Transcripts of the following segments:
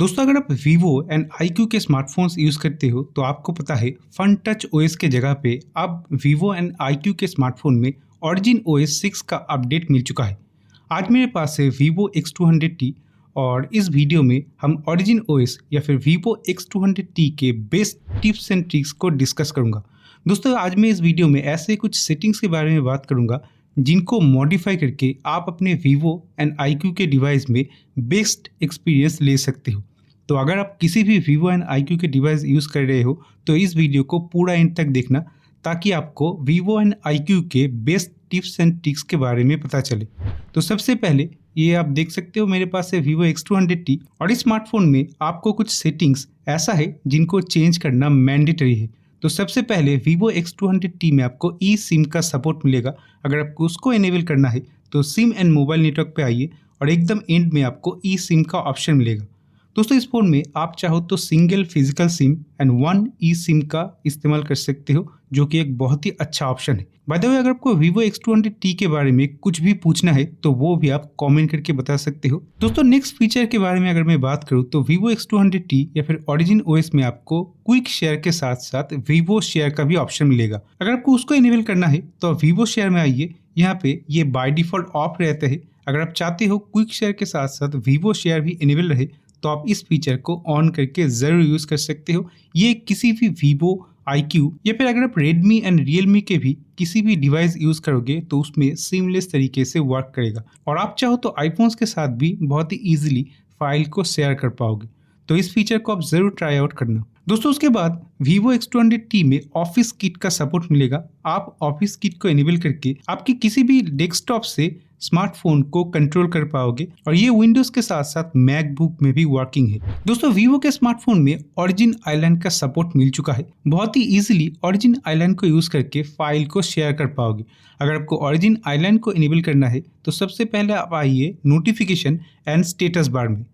दोस्तों, अगर आप वीवो एंड iQOO के स्मार्टफोन्स यूज़ करते हो तो आपको पता है फन टच ओएस के जगह पे अब वीवो एंड iQOO के स्मार्टफोन में ऑरिजिन ओएस 6 का अपडेट मिल चुका है। आज मेरे पास है वीवो X200T और इस वीडियो में हम ऑरिजिन ओएस या फिर वीवो X200T के बेस्ट टिप्स एंड ट्रिक्स को डिस्कस करूंगा। दोस्तों, आज मैं इस वीडियो में ऐसे कुछ सेटिंग्स के बारे में बात करूंगा जिनको मॉडिफाई करके आप अपने वीवो एंड iQOO के डिवाइस में बेस्ट एक्सपीरियंस ले सकते हो। तो अगर आप किसी भी वीवो एंड iQOO के डिवाइस यूज़ कर रहे हो तो इस वीडियो को पूरा एंड तक देखना ताकि आपको वीवो एंड iQOO के बेस्ट टिप्स एंड ट्रिक्स के बारे में पता चले। तो सबसे पहले ये आप देख सकते हो मेरे पास है वीवो X200T और इस स्मार्टफोन में आपको कुछ सेटिंग्स ऐसा है जिनको चेंज करना मैंडेटरी है। तो सबसे पहले वीवो X200T में आपको ई सिम का सपोर्ट मिलेगा। अगर आपको उसको इनेबल करना है तो सिम एंड मोबाइल नेटवर्क पे आइए और एकदम एंड में आपको ई सिम का ऑप्शन मिलेगा। दोस्तों, इस फोन में आप चाहो तो single physical SIM and one E SIM का इस्तेमाल कर सकते हो, जो कि एक बहुत ही अच्छा ऑप्शन है। बाय द वे, अगर आपको वीवो X200T के बारे में कुछ भी पूछना है तो वो भी आप कमेंट करके बता सकते हो। दोस्तों, नेक्स्ट फीचर के बारे में अगर मैं बात करूँ तो वीवो X200T या फिर ऑरिजिन ओएस में आपको क्विक शेयर के साथ साथ वीवो शेयर का भी ऑप्शन मिलेगा। अगर आपको उसको इनेबल करना है तो वीवो शेयर में आइए। यहाँ पे ये बाय डिफॉल्ट ऑफ रहता है। अगर आप चाहते हो क्विक शेयर के साथ साथ वीवो शेयर भी इनेबल रहे तो आप इस फीचर को ऑन करके ज़रूर यूज़ कर सकते हो। ये किसी भी वीवो, iQOO या फिर अगर आप रेडमी एंड रियलमी के भी किसी भी डिवाइस यूज़ करोगे तो उसमें सीमलेस तरीके से वर्क करेगा और आप चाहो तो आईफोन्स के साथ भी बहुत ही ईजिली फाइल को शेयर कर पाओगे। तो इस फीचर को आप ज़रूर ट्राई आउट करना। दोस्तों, उसके बाद वीवो X200T में ऑफिस किट का सपोर्ट मिलेगा। आप ऑफिस किट को इनेबल करके आपकी किसी भी डेस्कटॉप से स्मार्टफोन को कंट्रोल कर पाओगे और ये विंडोज के साथ साथ मैकबुक में भी वर्किंग है। दोस्तों, वीवो के स्मार्टफोन में ऑरिजिन आइलैंड का सपोर्ट मिल चुका है। बहुत ही इजीली ऑरिजिन आइलैंड को यूज करके फाइल को शेयर कर पाओगे। अगर आपको ऑरिजिन आइलैंड को इनेबल करना है तो सबसे पहले आप आइए नोटिफिकेशन एंड स्टेटस बार में।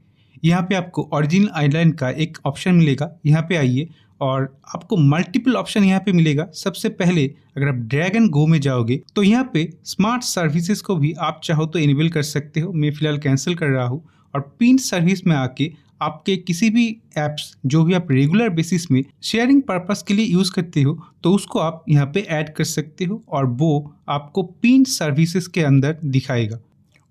यहाँ पे आपको ऑरिजिन आइलैंड का एक ऑप्शन मिलेगा। यहाँ पे आइए और आपको मल्टीपल ऑप्शन यहाँ पे मिलेगा। सबसे पहले अगर आप ड्रैग एंड गो में जाओगे तो यहाँ पे स्मार्ट सर्विसेज को भी आप चाहो तो इनेबल कर सकते हो। मैं फिलहाल कैंसिल कर रहा हूँ और पिन सर्विस में आके आपके किसी भी एप्स जो भी आप रेगुलर बेसिस में शेयरिंग पर्पस के लिए यूज़ करते हो तो उसको आप यहाँ पे ऐड कर सकते हो और वो आपको पिन सर्विसेज के अंदर दिखाएगा।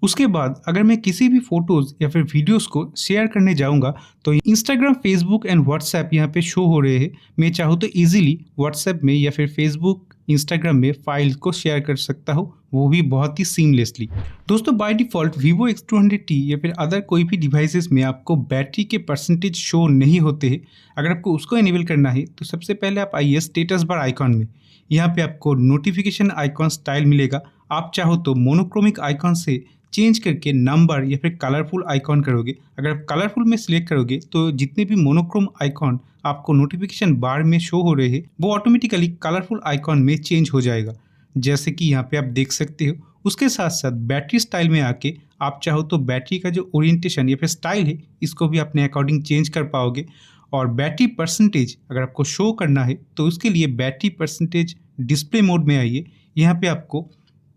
उसके बाद अगर मैं किसी भी फोटोज़ या फिर वीडियोस को शेयर करने जाऊंगा तो इंस्टाग्राम, फेसबुक एंड व्हाट्सएप यहाँ पे शो हो रहे हैं। मैं चाहूँ तो इजीली व्हाट्सएप में या फिर फेसबुक, इंस्टाग्राम में फाइल को शेयर कर सकता हूँ, वो भी बहुत ही सीमलेसली। दोस्तों, बाय डिफ़ॉल्ट वीवो X200T या फिर अदर कोई भी डिवाइसेस में आपको बैटरी के परसेंटेज शो नहीं होते हैं। अगर आपको उसको इनेबल करना है तो सबसे पहले आप आइए स्टेटस बार आइकॉन में। यहाँ पे आपको नोटिफिकेशन आइकॉन स्टाइल मिलेगा। आप चाहो तो मोनोक्रोमिक आइकॉन से चेंज करके नंबर या फिर कलरफुल आइकॉन करोगे। अगर आप कलरफुल में सिलेक्ट करोगे तो जितने भी मोनोक्रोम आइकॉन आपको नोटिफिकेशन बार में शो हो रहे हैं वो ऑटोमेटिकली कलरफुल आइकॉन में चेंज हो जाएगा, जैसे कि यहाँ पे आप देख सकते हो। उसके साथ साथ बैटरी स्टाइल में आके आप चाहो तो बैटरी का जो ओरिएंटेशन या फिर स्टाइल है इसको भी अपने अकॉर्डिंग चेंज कर पाओगे। और बैटरी परसेंटेज अगर आपको शो करना है तो उसके लिए बैटरी परसेंटेज डिस्प्ले मोड में आइए। यहाँ पे आपको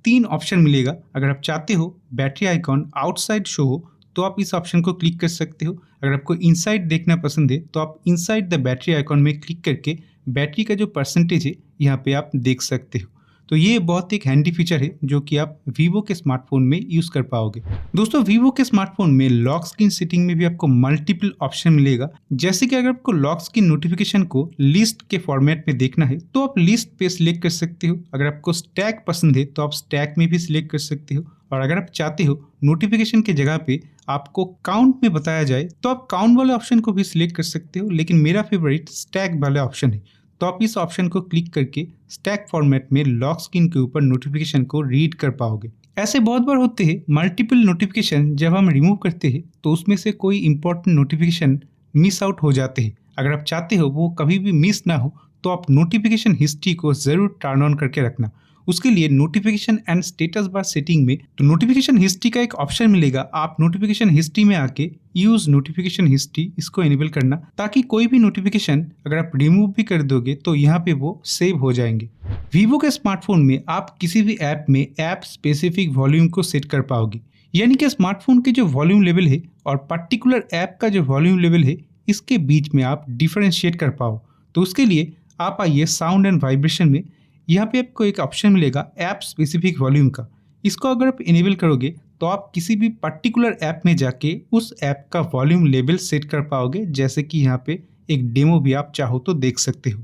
3 ऑप्शन मिलेगा। अगर आप चाहते हो बैटरी आइकॉन आउटसाइड शो हो तो आप इस ऑप्शन को क्लिक कर सकते हो। अगर आपको इनसाइड देखना पसंद है तो आप इनसाइड द बैटरी आइकॉन में क्लिक करके बैटरी का जो परसेंटेज है यहाँ पे आप देख सकते हो। तो ये बहुत एक हैंडी फीचर है जो कि आप वीवो के स्मार्टफोन में यूज़ कर पाओगे। दोस्तों, वीवो के स्मार्टफोन में लॉक स्क्रीन सेटिंग में भी आपको मल्टीपल ऑप्शन मिलेगा। जैसे कि अगर आपको लॉक स्क्रीन नोटिफिकेशन को लिस्ट के फॉर्मेट में देखना है तो आप लिस्ट पे सिलेक्ट कर सकते हो। अगर आपको स्टैक पसंद है तो आप स्टैक में भी सिलेक्ट कर सकते हो और अगर आप चाहते हो नोटिफिकेशन के जगह पे आपको काउंट में बताया जाए तो आप काउंट वाले ऑप्शन को भी सिलेक्ट कर सकते हो, लेकिन मेरा फेवरेट स्टैक वाला ऑप्शन है। तो आप इस ऑप्शन को क्लिक करके स्टैक फॉर्मेट में लॉक स्क्रीन के ऊपर नोटिफिकेशन को रीड कर पाओगे। ऐसे बहुत बार होते हैं मल्टीपल नोटिफिकेशन जब हम रिमूव करते हैं तो उसमें से कोई इंपॉर्टेंट नोटिफिकेशन मिस आउट हो जाते हैं। अगर आप चाहते हो वो कभी भी मिस ना हो तो आप नोटिफिकेशन हिस्ट्री को ज़रूर टर्न ऑन करके रखना। उसके लिए notification and status bar setting में तो नोटिफिकेशन हिस्ट्री का एक ऑप्शन मिलेगा। आप नोटिफिकेशन हिस्ट्री में आके यूज नोटिफिकेशन हिस्ट्री इसको इनेबल करना ताकि कोई भी नोटिफिकेशन अगर आप रिमूव भी कर दोगे तो यहाँ पे वो सेव हो जाएंगे। वीवो के स्मार्टफोन में आप किसी भी ऐप में ऐप स्पेसिफिक वॉल्यूम को सेट कर पाओगे। यानी कि स्मार्टफोन के जो वॉल्यूम लेवल है और पर्टिकुलर ऐप का जो वॉल्यूम लेवल है, इसके बीच में आप डिफरेंशिएट कर पाओ। तो उसके लिए आप आइए साउंड एंड वाइब्रेशन में। यहाँ पे आपको एक ऑप्शन मिलेगा ऐप स्पेसिफिक वॉल्यूम का। इसको अगर आप इनेबल करोगे तो आप किसी भी पर्टिकुलर ऐप में जाके उस ऐप का वॉल्यूम लेवल सेट कर पाओगे, जैसे कि यहाँ पे एक डेमो भी आप चाहो तो देख सकते हो।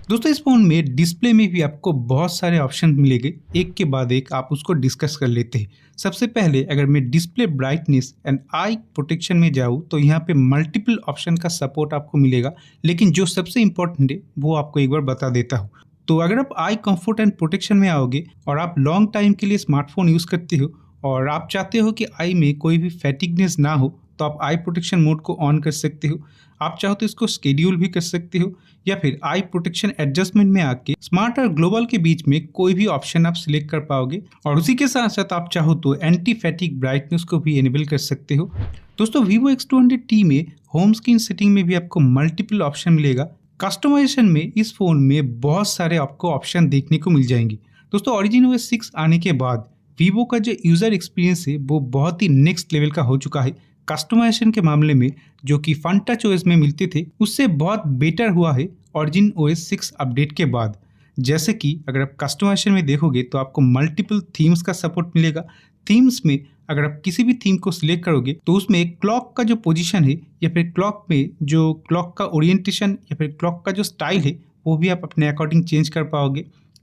दोस्तों इस फोन में डिस्प्ले में भी आपको बहुत सारे ऑप्शन मिलेंगे, एक के बाद एक आप उसको डिस्कस कर लेते हैं। सबसे पहले अगर मैं display brightness and I protection में जाऊँ तो यहाँ पे मल्टीपल ऑप्शन का सपोर्ट आपको मिलेगा, लेकिन जो सबसे इंपॉर्टेंट है वो आपको एक बार बता देता हूँ। तो अगर आप आई कंफर्ट एंड प्रोटेक्शन में आओगे और आप लॉन्ग टाइम के लिए स्मार्टफोन यूज़ करते हो और आप चाहते हो कि आई में कोई भी फैटिगनेस ना हो, तो आप आई प्रोटेक्शन मोड को ऑन कर सकते हो। आप चाहो तो इसको शेड्यूल भी कर सकते हो, या फिर आई प्रोटेक्शन एडजस्टमेंट में आके स्मार्ट और ग्लोबल के बीच में कोई भी ऑप्शन आप सिलेक्ट कर पाओगे। और उसी के साथ साथ आप चाहो तो एंटी फैटिग ब्राइटनेस को भी एनेबल कर सकते हो। दोस्तों Vivo X200T में होम स्क्रीन सेटिंग में भी आपको मल्टीपल ऑप्शन मिलेगा। कस्टमाइजेशन में इस फोन में बहुत सारे आपको ऑप्शन देखने को मिल जाएंगे। दोस्तों Origin OS 6 आने के बाद Vivo का जो यूजर एक्सपीरियंस है वो बहुत ही नेक्स्ट लेवल का हो चुका है। कस्टमाइजेशन के मामले में जो कि फन टच ओएस में मिलते थे उससे बहुत बेटर हुआ है Origin OS 6 अपडेट के बाद। जैसे कि अगर आप कस्टमाइजेशन में देखोगे तो आपको मल्टीपल थीम्स का सपोर्ट मिलेगा। थीम्स में अगर आप किसी भी थीम को सिलेक्ट करोगे तो उसमें क्लॉक का जो पोजीशन है या फिर क्लॉक में जो क्लॉक का ओरिएंटेशन या फिर क्लॉक का जो स्टाइल है वो भी आप अपने अकॉर्डिंग चेंज कर पाओगे।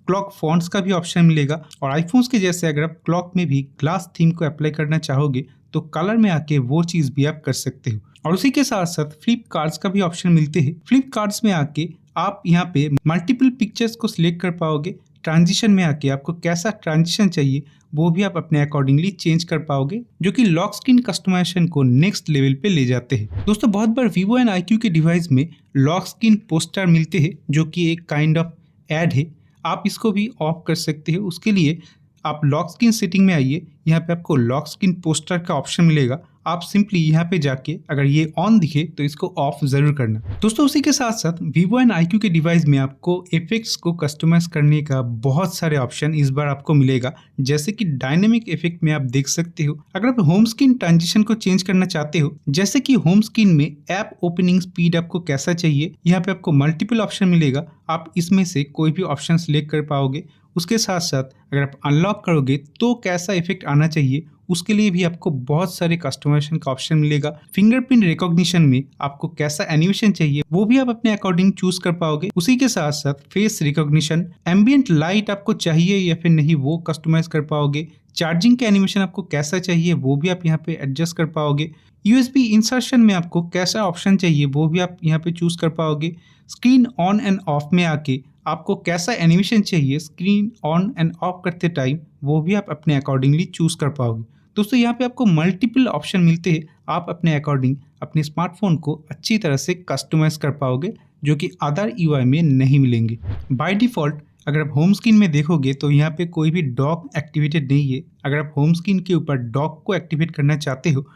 क्लॉक फॉन्ट्स का भी ऑप्शन मिलेगा। और आईफोन्स के जैसे अगर आप क्लॉक में भी ग्लास थीम को अप्लाई करना चाहोगे तो कलर में आके वो चीज़ भी आप कर सकते हो। और उसी के साथ साथ फ्लिप कार्ड्स का भी ऑप्शन मिलते हैं। फ्लिप कार्ड्स में आके आप यहाँ पे मल्टीपल पिक्चर्स को सिलेक्ट कर पाओगे। ट्रांजिशन में आके आपको कैसा ट्रांजिशन चाहिए वो भी आप अपने अकॉर्डिंगली चेंज कर पाओगे, जो कि लॉक स्क्रीन कस्टमाइजेशन को नेक्स्ट लेवल पे ले जाते हैं। दोस्तों बहुत बार Vivo एंड iQOO के डिवाइस में लॉक स्क्रीन पोस्टर मिलते हैं, जो कि एक काइंड ऑफ ऐड है। आप इसको भी ऑफ कर सकते हो। उसके लिए आप लॉक स्क्रीन सेटिंग में आइए, यहाँ पे आपको लॉक स्क्रीन पोस्टर का ऑप्शन मिलेगा। आप सिंपली यहाँ पे जाके अगर ये ऑन दिखे तो इसको ऑफ जरूर करना। दोस्तों उसी के साथ साथ Vivo एंड iQOO के डिवाइस में आपको इफेक्ट्स को कस्टमाइज करने का बहुत सारे ऑप्शन इस बार आपको मिलेगा। जैसे कि डायनेमिक इफेक्ट में आप देख सकते हो अगर आप होम स्क्रीन ट्रांजिशन को चेंज करना चाहते हो, जैसे कि होम स्क्रीन में ऐप ओपनिंग स्पीड आपको कैसा चाहिए, यहाँ पे आपको मल्टीपल ऑप्शन मिलेगा। आप इसमें से कोई भी ऑप्शन सिलेक्ट कर पाओगे। उसके साथ साथ अगर आप अनलॉक करोगे तो कैसा इफेक्ट आना चाहिए उसके लिए भी आपको बहुत सारे कस्टमाइजेशन का ऑप्शन मिलेगा। फिंगरप्रिंट रिकॉग्निशन में आपको कैसा एनिमेशन चाहिए वो भी आप अपने अकॉर्डिंग चूज कर पाओगे। उसी के साथ साथ फेस रिकॉग्निशन, एम्बिएंट लाइट आपको चाहिए या फिर नहीं वो कस्टमाइज कर पाओगे। चार्जिंग का एनिमेशन आपको कैसा चाहिए वो भी आप यहाँ पे एडजस्ट कर पाओगे। USB इंसर्शन में आपको कैसा ऑप्शन चाहिए वो भी आप यहाँ पे चूज कर पाओगे। स्क्रीन ऑन एंड ऑफ में आके आपको कैसा एनिमेशन चाहिए स्क्रीन ऑन एंड ऑफ करते टाइम वो भी आप अपने अकॉर्डिंगली चूज कर पाओगे। दोस्तों यहाँ पे आपको मल्टीपल ऑप्शन मिलते हैं। आप अपने अकॉर्डिंग अपने स्मार्टफोन को अच्छी तरह से कस्टमाइज कर पाओगे, जो कि अदर UI में नहीं मिलेंगे। बाय डिफ़ॉल्ट अगर आप होम स्क्रीन में देखोगे तो यहाँ पे कोई भी डॉक एक्टिवेटेड नहीं है। अगर आप होम स्क्रीन के ऊपर डॉक को एक्टिवेट करना चाहते हो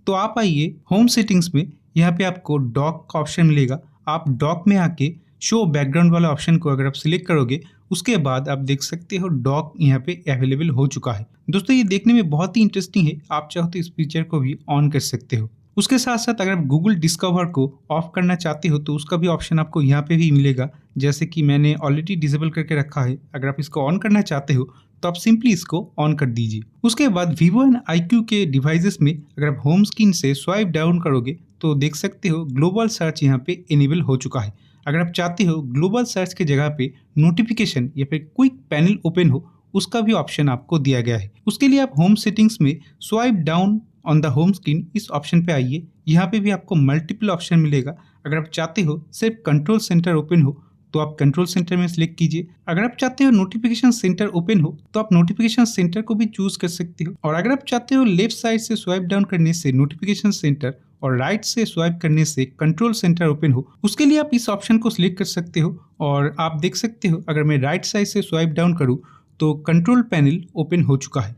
तो आप आइए होम सेटिंग्स में, यहाँ पे आपको डॉक का ऑप्शन मिलेगा। आप डॉक में आके शो बैकग्राउंड वाला ऑप्शन को अगर आप सिलेक्ट करोगे उसके बाद आप देख सकते हो डॉक यहाँ पे अवेलेबल हो चुका है। दोस्तों ये देखने में बहुत ही इंटरेस्टिंग है। आप चाहो तो इस फीचर को भी ऑन कर सकते हो। उसके साथ साथ अगर आप गूगल डिस्कवर को ऑफ करना चाहते हो तो उसका भी ऑप्शन आपको यहाँ पे भी मिलेगा, जैसे कि मैंने ऑलरेडी डिसेबल करके रखा है। अगर आप इसको ऑन करना चाहते हो तो आप सिंपली इसको ऑन कर दीजिए। उसके बाद Vivo एंड iQOO के डिवाइसेस में अगर आप होम स्क्रीन से स्वाइप डाउन करोगे तो देख सकते हो ग्लोबल सर्च यहाँ पे इनेबल हो चुका है। अगर आप चाहते हो ग्लोबल सर्च के जगह पे नोटिफिकेशन या फिर क्विक पैनल ओपन हो, उसका भी ऑप्शन आपको दिया गया है। उसके लिए आप होम सेटिंग्स में swipe down on the home screen इस ऑप्शन पे आइए। यहाँ पे भी आपको मल्टीपल ऑप्शन मिलेगा। अगर आप चाहते हो सिर्फ कंट्रोल सेंटर ओपन हो तो आप कंट्रोल सेंटर में सिलेक्ट कीजिए। अगर आप चाहते हो नोटिफिकेशन सेंटर ओपन हो तो आप नोटिफिकेशन सेंटर को भी चूज कर सकते हो। और अगर आप चाहते हो लेफ्ट साइड से स्वाइप डाउन करने से नोटिफिकेशन सेंटर और राइट से स्वाइप करने से कंट्रोल सेंटर ओपन हो, उसके लिए आप इस ऑप्शन को सिलेक्ट कर सकते हो। और आप देख सकते हो अगर मैं राइट साइड से स्वाइप डाउन करूं तो कंट्रोल पैनल ओपन हो चुका है।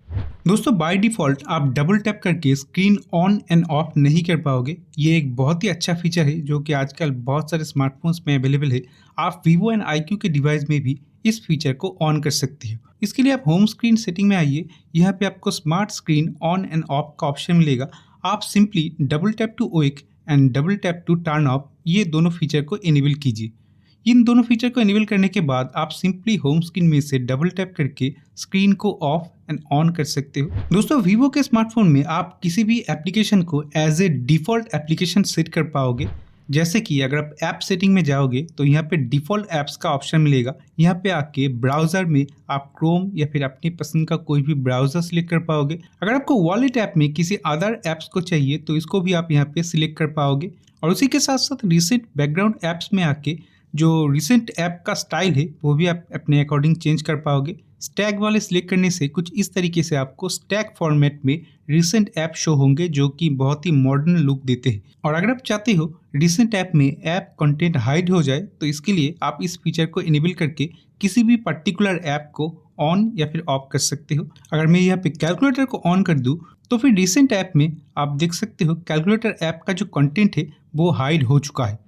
दोस्तों बाय डिफ़ॉल्ट आप डबल टैप करके स्क्रीन ऑन एंड ऑफ नहीं कर पाओगे। ये एक बहुत ही अच्छा फीचर है जो कि आजकल बहुत सारे स्मार्टफोन्स में अवेलेबल है। आप Vivo एंड iQOO के डिवाइस में भी इस फीचर को ऑन कर सकते हो। इसके लिए आप होम स्क्रीन सेटिंग में आइए, यहाँ पे आपको smart screen on and off का ऑप्शन मिलेगा। आप simply double tap to wake and double tap to turn off ये दोनों फीचर को इनेबल कीजिए। इन दोनों फीचर को इनेबल करने के बाद आप सिंपली होम स्क्रीन में से डबल टैप करके स्क्रीन को ऑफ एंड ऑन कर सकते हो। दोस्तों, वीवो के स्मार्टफोन में आप किसी भी एप्लीकेशन को as a default application set कर पाओगे। जैसे कि अगर आप ऐप सेटिंग में जाओगे तो यहाँ पे डिफ़ॉल्ट ऐप्स का ऑप्शन मिलेगा। यहाँ पे आके ब्राउज़र में आप क्रोम या फिर अपनी पसंद का कोई भी ब्राउज़र सिलेक्ट कर पाओगे। अगर आपको वॉलेट ऐप में किसी अदर ऐप्स को चाहिए तो इसको भी आप यहाँ पे सिलेक्ट कर पाओगे। और उसी के साथ साथ रिसेंट बैकग्राउंड ऐप्स में आके जो रिसेंट ऐप का स्टाइल है वो भी आप अपने अकॉर्डिंग चेंज कर पाओगे। स्टैग वाले सिलेक्ट करने से कुछ इस तरीके से आपको स्टैग फॉर्मेट में रिसेंट ऐप शो होंगे जो कि बहुत ही मॉडर्न लुक देते हैं। और अगर आप चाहते हो रिसेंट ऐप में ऐप कंटेंट हाइड हो जाए तो इसके लिए आप इस फीचर को इनेबल करके किसी भी पर्टिकुलर ऐप को ऑन या फिर ऑफ कर सकते हो। अगर मैं यहाँ पे कैलकुलेटर को ऑन कर दूँ तो फिर रिसेंट ऐप में आप देख सकते हो कैलकुलेटर ऐप का जो कंटेंट है वो हाइड हो चुका है।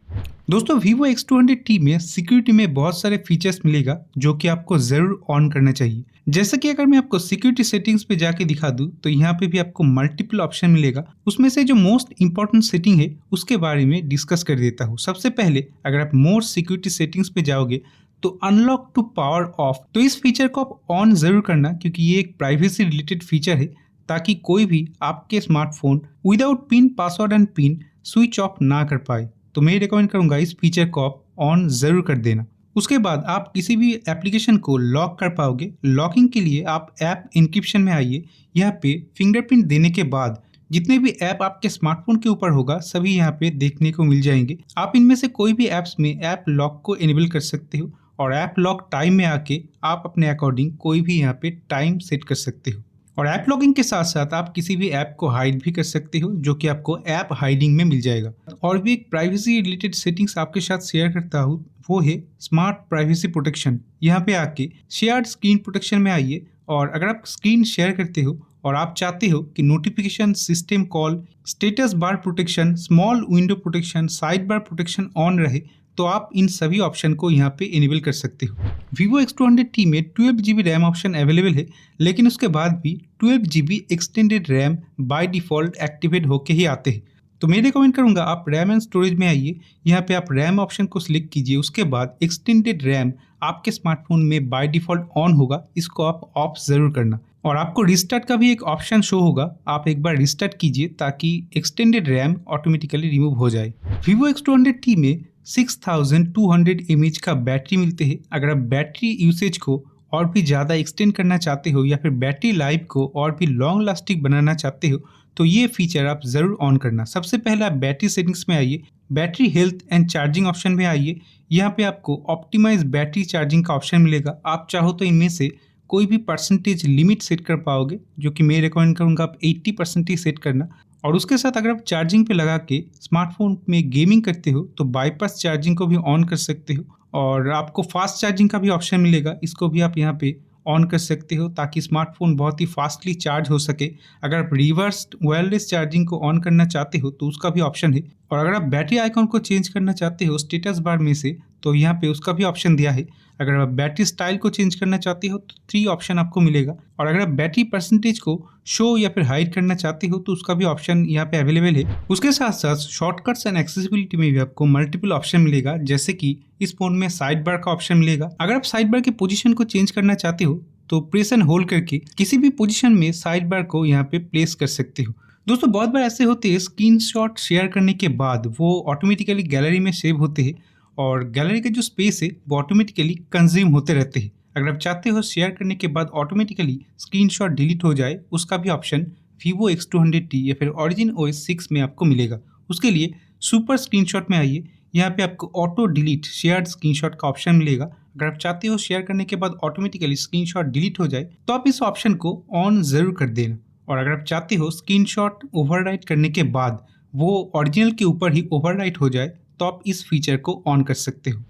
दोस्तों, Vivo X200T में सिक्योरिटी में बहुत सारे फीचर्स मिलेगा जो कि आपको ज़रूर ऑन करना चाहिए। जैसे कि अगर मैं आपको सिक्योरिटी सेटिंग्स पे जाके दिखा दूं तो यहाँ पे भी आपको मल्टीपल ऑप्शन मिलेगा। उसमें से जो मोस्ट इंपॉर्टेंट सेटिंग है उसके बारे में डिस्कस कर देता हूँ। सबसे पहले अगर आप मोर सिक्योरिटी सेटिंग्स पे जाओगे तो अनलॉक टू पावर ऑफ, तो इस फीचर को आप ऑन ज़रूर करना क्योंकि ये एक प्राइवेसी रिलेटेड फीचर है ताकि कोई भी आपके smartphone without pin, password and pin switch off ना कर पाए। तो मैं रिकमेंड करूंगा इस फीचर को आप ऑन ज़रूर कर देना। उसके बाद आप किसी भी एप्लीकेशन को लॉक कर पाओगे। लॉकिंग के लिए आप ऐप इंक्रिप्शन में आइए। यहाँ पे फिंगरप्रिंट देने के बाद जितने भी ऐप आपके स्मार्टफोन के ऊपर होगा सभी यहाँ पे देखने को मिल जाएंगे। आप इनमें से कोई भी ऐप्स में ऐप लॉक को इनेबल कर सकते हो और ऐप लॉक टाइम में आके आप अपने अकॉर्डिंग कोई भी यहाँ पे टाइम सेट कर सकते हो। और ऐप लॉगिंग के साथ साथ आप किसी भी ऐप को हाइड भी कर सकते हो जो कि आपको ऐप हाइडिंग में मिल जाएगा। और भी एक प्राइवेसी रिलेटेड सेटिंग्स आपके साथ शेयर करता हूँ, वो है स्मार्ट प्राइवेसी प्रोटेक्शन। यहाँ पे आके शेयर्ड स्क्रीन प्रोटेक्शन में आइए और अगर आप स्क्रीन शेयर करते हो और आप चाहते हो कि notification, system call, status bar protection, small window protection, side bar protection on रहे तो आप इन सभी ऑप्शन को यहाँ पे इनेबल कर सकते हो। Vivo X200T में 12GB रैम ऑप्शन अवेलेबल है, लेकिन उसके बाद भी 12GB extended RAM by default activate होके ही आते हैं। तो मैं रिकमेंड करूँगा आप रैम एंड स्टोरेज में आइए। यहाँ पे आप रैम ऑप्शन को सिलेक्ट कीजिए। उसके बाद एक्सटेंडेड रैम आपके स्मार्टफोन में बाय डिफ़ॉल्ट ऑन होगा, इसको आप ऑफ ज़रूर करना। और आपको रिस्टार्ट का भी एक ऑप्शन शो होगा, आप एक बार रिस्टार्ट कीजिए ताकि एक्सटेंडेड रैम ऑटोमेटिकली रिमूव हो जाए। Vivo X200T में 6200 mAh का बैटरी मिलते हैं। अगर आप बैटरी यूसेज को और भी ज़्यादा एक्सटेंड करना चाहते हो या फिर बैटरी लाइफ को और भी लॉन्ग लास्टिंग बनाना चाहते हो तो ये फीचर आप ज़रूर ऑन करना। सबसे पहले आप बैटरी सेटिंग्स में आइए, battery health and charging option में आइए। यहाँ पे आपको ऑप्टिमाइज बैटरी चार्जिंग का ऑप्शन मिलेगा। आप चाहो तो इनमें से कोई भी परसेंटेज लिमिट सेट कर पाओगे, जो कि मैं रिकमेंड करूँगा आप 80% सेट करना। और उसके साथ अगर आप चार्जिंग पे लगा के स्मार्टफोन में गेमिंग करते हो तो बाईपास चार्जिंग को भी ऑन कर सकते हो। और आपको फास्ट चार्जिंग का भी ऑप्शन मिलेगा, इसको भी आप यहाँ पे ऑन कर सकते हो ताकि स्मार्टफोन बहुत ही फास्टली चार्ज हो सके। अगर आप रिवर्स वायरलेस चार्जिंग को ऑन करना चाहते हो तो उसका भी ऑप्शन है। और अगर आप बैटरी आइकॉन को चेंज करना चाहते हो स्टेटस बार में से तो यहाँ पे उसका भी ऑप्शन दिया है। अगर आप बैटरी स्टाइल को चेंज करना चाहते हो तो 3 ऑप्शन आपको मिलेगा। और अगर आप बैटरी परसेंटेज को शो या फिर हाइड करना चाहते हो तो उसका भी ऑप्शन यहाँ पे अवेलेबल है। उसके साथ साथ शॉर्टकट्स एंड एक्सेसिबिलिटी में भी आपको मल्टीपल ऑप्शन मिलेगा, जैसे कि इस फोन में साइड बार का ऑप्शन मिलेगा। अगर आप साइड बार की पोजीशन को चेंज करना चाहते हो तो प्रेस एंड होल्ड करके किसी भी पोजीशन में साइड बार को यहाँ पे प्लेस कर सकते हो। दोस्तों, बहुत बार ऐसे होते हैं स्क्रीनशॉट शेयर करने के बाद वो ऑटोमेटिकली गैलरी में सेव होते हैं और गैलरी का जो स्पेस है वो ऑटोमेटिकली कंज्यूम होते रहते हैं। अगर आप चाहते हो शेयर करने के बाद ऑटोमेटिकली स्क्रीनशॉट डिलीट हो जाए, उसका भी ऑप्शन Vivo X200T या फिर Origin OS 6 में आपको मिलेगा। उसके लिए सुपर स्क्रीनशॉट में आइए, यहाँ पे आपको ऑटो डिलीट शेयर्ड स्क्रीनशॉट का ऑप्शन मिलेगा। अगर आप चाहते हो शेयर करने के बाद ऑटोमेटिकली स्क्रीनशॉट डिलीट हो जाए तो आप इस ऑप्शन को ऑन ज़रूर कर देना। और अगर आप चाहते हो स्क्रीनशॉट ओवरराइट करने के बाद वो ओरिजिनल के ऊपर ही ओवरराइट हो जाए तो आप इस फीचर को ऑन कर सकते हो।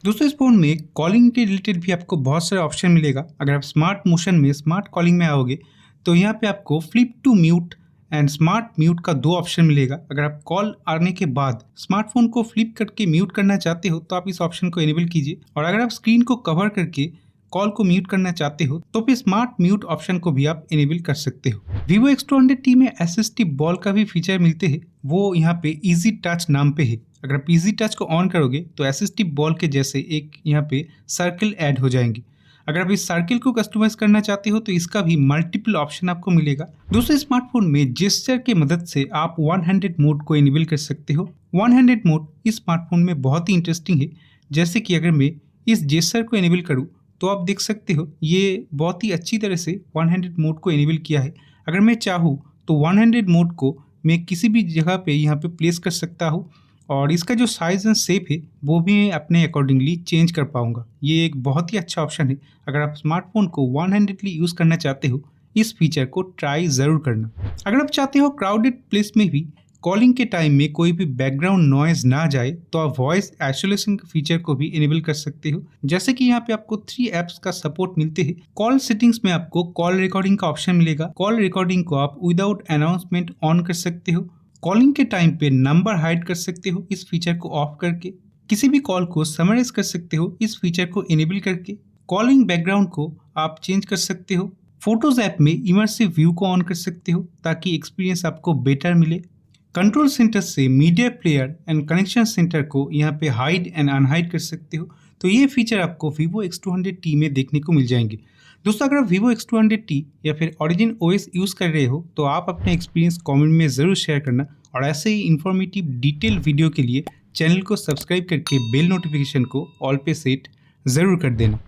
दोस्तों, इस फोन में कॉलिंग के रिलेटेड भी आपको बहुत सारे ऑप्शन मिलेगा। अगर आप स्मार्ट मोशन में स्मार्ट कॉलिंग में आओगे तो यहाँ पे आपको flip to mute and smart mute का 2 ऑप्शन मिलेगा। अगर आप कॉल आने के बाद स्मार्टफोन को फ्लिप करके म्यूट करना चाहते हो तो आप इस ऑप्शन को इनेबल कीजिए। और अगर आप स्क्रीन को कवर करके कॉल को म्यूट करना चाहते हो तो फिर स्मार्ट म्यूट ऑप्शन को भी आप इनेबल कर सकते हो। Vivo X200T में एसएसटी बॉल का भी फीचर मिलते हैं, वो यहाँ पे इजी टच नाम पे है। अगर आप इजी टच को ऑन करोगे तो एसएसटी बॉल के जैसे एक यहाँ पे सर्कल ऐड हो जाएंगे। अगर आप इस सर्किल को कस्टमाइज करना चाहते हो तो इसका भी मल्टीपल ऑप्शन आपको मिलेगा। दोस्तों, स्मार्टफोन में जेस्चर की मदद से आप वन हैंडेड मोड को इनेबल कर सकते हो। वन हैंडेड मोड इस स्मार्टफोन में बहुत ही इंटरेस्टिंग है। जैसे कि अगर मैं इस जेस्चर को इनेबल करूँ तो आप देख सकते हो ये बहुत ही अच्छी तरह से वन हैंडेड मोड को इनेबल किया है। अगर मैं चाहूँ तो वन हैंडेड मोड को मैं किसी भी जगह पे यहाँ पे प्लेस कर सकता हूँ और इसका जो साइज एंड शेप है वो भी मैं अपने अकॉर्डिंगली चेंज कर पाऊंगा। ये एक बहुत ही अच्छा ऑप्शन है। अगर आप स्मार्टफोन को वन हैंडेडली यूज़ करना चाहते हो इस फीचर को ट्राई ज़रूर करना। अगर आप चाहते हो क्राउडेड प्लेस में भी कॉलिंग के टाइम में कोई भी बैकग्राउंड नॉइज ना जाए तो आप वॉइस आइसोलेशन फीचर को भी इनेबल कर सकते हो। जैसे कि यहाँ पे आपको 3 ऐप्स का सपोर्ट मिलते हैं। कॉल सेटिंग्स में आपको कॉल रिकॉर्डिंग का ऑप्शन मिलेगा। कॉल रिकॉर्डिंग को आप विदाउट अनाउंसमेंट ऑन कर सकते हो। कॉलिंग के टाइम पे नंबर हाइड कर सकते हो इस फीचर को ऑफ करके। किसी भी कॉल को समराइज कर सकते हो इस फीचर को इनेबल करके। कॉलिंग बैकग्राउंड को आप चेंज कर सकते हो। फोटोज ऐप में इमर्सिव व्यू को ऑन कर सकते हो ताकि एक्सपीरियंस आपको बेटर मिले। कंट्रोल सेंटर से media player and connection centre को यहाँ पे हाइड एंड अनहाइड कर सकते हो। तो ये फीचर आपको Vivo X200T में देखने को मिल जाएंगे। दोस्तों, अगर आप Vivo X200T या फिर Origin OS यूज़ कर रहे हो तो आप अपने एक्सपीरियंस कमेंट में ज़रूर शेयर करना और ऐसे ही इन्फॉर्मेटिव डिटेल वीडियो के लिए चैनल को सब्सक्राइब करके बेल नोटिफिकेशन को ऑल पे सेट ज़रूर कर देना।